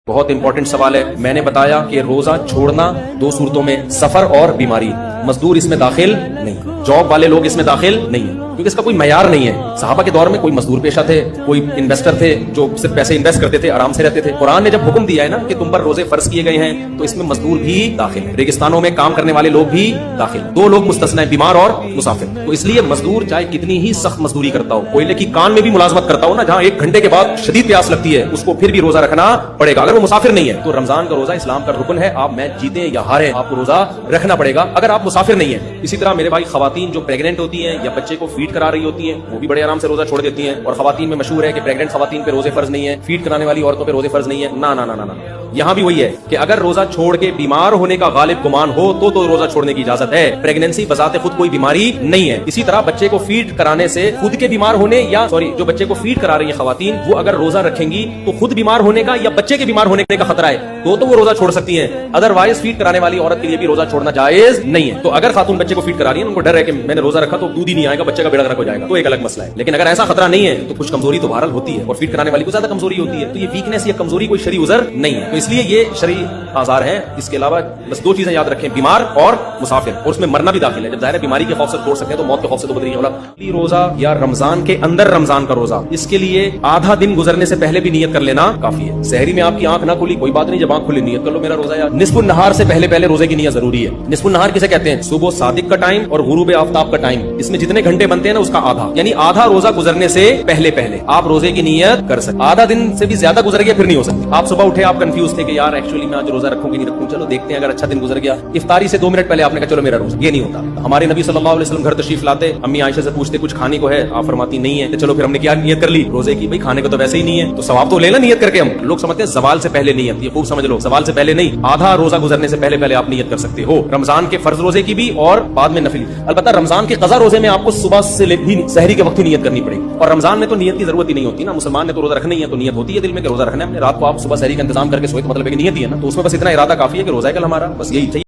بہت امپورٹنٹ سوال ہے. میں نے بتایا کہ روزہ چھوڑنا دو صورتوں میں، سفر اور بیماری. مزدور اس میں داخل نہیں، جاب والے لوگ اس میں داخل نہیں ہیں، کیونکہ اس کا کوئی معیار نہیں ہے. صحابہ کے دور میں کوئی مزدور پیشہ تھے، کوئی انویسٹر تھے جو صرف پیسے انویسٹ کرتے تھے، آرام سے رہتے تھے. قرآن نے جب حکم دیا ہے نا کہ تم پر روزے فرض کیے گئے ہیں، تو اس میں مزدور بھی داخل ہیں، ریگستانوں میں کام کرنے والے لوگ بھی داخل ہیں. دو لوگ مستثنی ہیں، بیمار اور مسافر. تو اس لیے مزدور چاہے کتنی ہی سخت مزدوری کرتا ہو، کوئلے کی کان میں بھی ملازمت کرتا ہو نا، جہاں 1 گھنٹے کے بعد شدید پیاس لگتی ہے، اس کو پھر بھی روزہ رکھنا پڑے گا اگر وہ مسافر نہیں ہے. تو رمضان کا روزہ اسلام کا رکن ہے. آپ میچ جیتے یا ہارے، آپ کو روزہ رکھنا پڑے گا اگر آپ مسافر نہیں ہیں. اسی طرح میرے بھائی خواتین جو پریگننٹ ہوتی ہیں یا بچے کو فیڈ کرا رہی ہوتی ہیں، وہ بھی بڑے آرام سے روزہ چھوڑ دیتی ہیں. اور خواتین میں مشہور ہے کہ پریگننٹ خواتین پہ روزے فرض نہیں ہے، فیڈ کرانے والی عورتوں پہ روزے فرض نہیں ہے. نا نا نا نا نا. یہاں بھی وہی ہے کہ اگر روزہ چھوڑ کے بیمار ہونے کا غالب گمان ہو تو روزہ چھوڑنے کی اجازت ہے. پریگننسی بذات خود کوئی بیماری نہیں ہے. اسی طرح بچے کو فیڈ کرانے سے خود کے بیمار ہونے یا جو بچے کو فیڈ کرا رہی ہیں خواتین، وہ اگر روزہ رکھیں گی تو خود بیمار ہونے کا یا بچے کے بیمار ہونے کا خطرہ ہے تو وہ روزہ چھوڑ سکتی ہیں. ادروائز فیڈ کرانے والی عورت کے لیے بھی روزہ چھوڑنا جائز نہیں ہے. تو اگر خاتون بچے کو فیڈ کرا رہی ہے، ان کو ڈر ہے کہ میں نے روزہ رکھا تو دودھ ہی نہیں آئے گا، بچے کا بیڑا غرق ہو جائے گا، تو ایک الگ مسئلہ ہے. لیکن اگر ایسا خطرہ نہیں ہے تو کچھ کمزوری تو بہرحال ہوتی ہے، اور فیڈ کرانے والی کو زیادہ کمزوری ہوتی ہے. تو یہ ویکنیس یا کمزوری کوئی شرعی عذر نہیں ہے. تو اس لیے یہ شرعی آزار ہے. اس کے علاوہ بس 2 چیزیں یاد رکھیں، بیمار اور مسافر، اور اس میں مرنا بھی داخل ہے. جب ظاہر ہے بیماری کے خوف سے چھوڑ سکتے ہیں تو موت کے خوف سے تو بدری ہوگا. روزہ یا رمضان کے اندر رمضان کا روزہ، اس کے لیے آدھا دن گزرنے سے پہلے بھی نیت کر لینا کافی ہے. سحری میں آپ کی آنکھ نہ کھلی کوئی بات نہیں، جب آنکھ کھلی نیت کر لو میرا روزہ. یا نصف النہار سے پہلے روزے کی نیت ضروری ہے. نصف النہار کسے کہتے ہیں؟ صبح صادق کا ٹائم اور غروب آفتاب کا ٹائم. اس میں جتنے گھنٹے بنتے ہیں نا، اس کا آدھا، یعنی آدھا روزہ گزرنے سے پہلے آپ روزے کی نیت کر سکتے. آدھا دن سے بھی زیادہ گزر گیا پھر نہیں ہو سکتی. آپ صبح اٹھے، آپ کنفیوز تھے کہ یار ایکچولی میں آج روزہ رکھوں کہ نہیں رکھوں، چلو دیکھتے ہیں. اگر اچھا دن گزر گیا، افطاری سے 2 منٹ پہلے آپ نے کہا چلو میرا روزہ. یہ نہیں ہوتا. ہمارے نبی صلی اللہ علیہ وسلم گھر تشریف لاتے، امی عائشہ سے پوچھتے کچھ کھانے کو ہے، آپ فرماتی نہیں ہے. تو چلو پھر ہم نے کیا نیت کر لی روزے کی. بھائی کھانے کو تو ویسے ہی نہیں ہے، تو ثواب تو لینا نیت کر کے. ہم لوگ سمجھتے ہیں زوال سے پہلے نیت. یہ خوب سمجھ لو، زوال سے پہلے نہیں، آدھا روزہ گزرنے سے پہلے آپ نیت کر سکتے ہو، رمضان کے فرض روزے کی بھی اور بعد میں نفلی. البتہ رمضان کے قضا روزے میں آپ کو صبح سے بھی سحری کے وقت ہی نیت کرنی پڑے گی. اور رمضان میں تو نیت کی ضرورت ہی نہیں ہوتی نا. مسلمان نے تو روزہ رکھنا ہی ہے تو نیت ہوتی ہے دل میں کہ روزہ رکھنا ہے. رات کو آپ صبح سحری کا انتظام کر کے سوئے تو مطلب ہے کہ نیت ہی ہے نا. تو اس میں بس اتنا ارادہ کافی ہے کہ روزہ کل ہمارا، بس یہی چاہیے.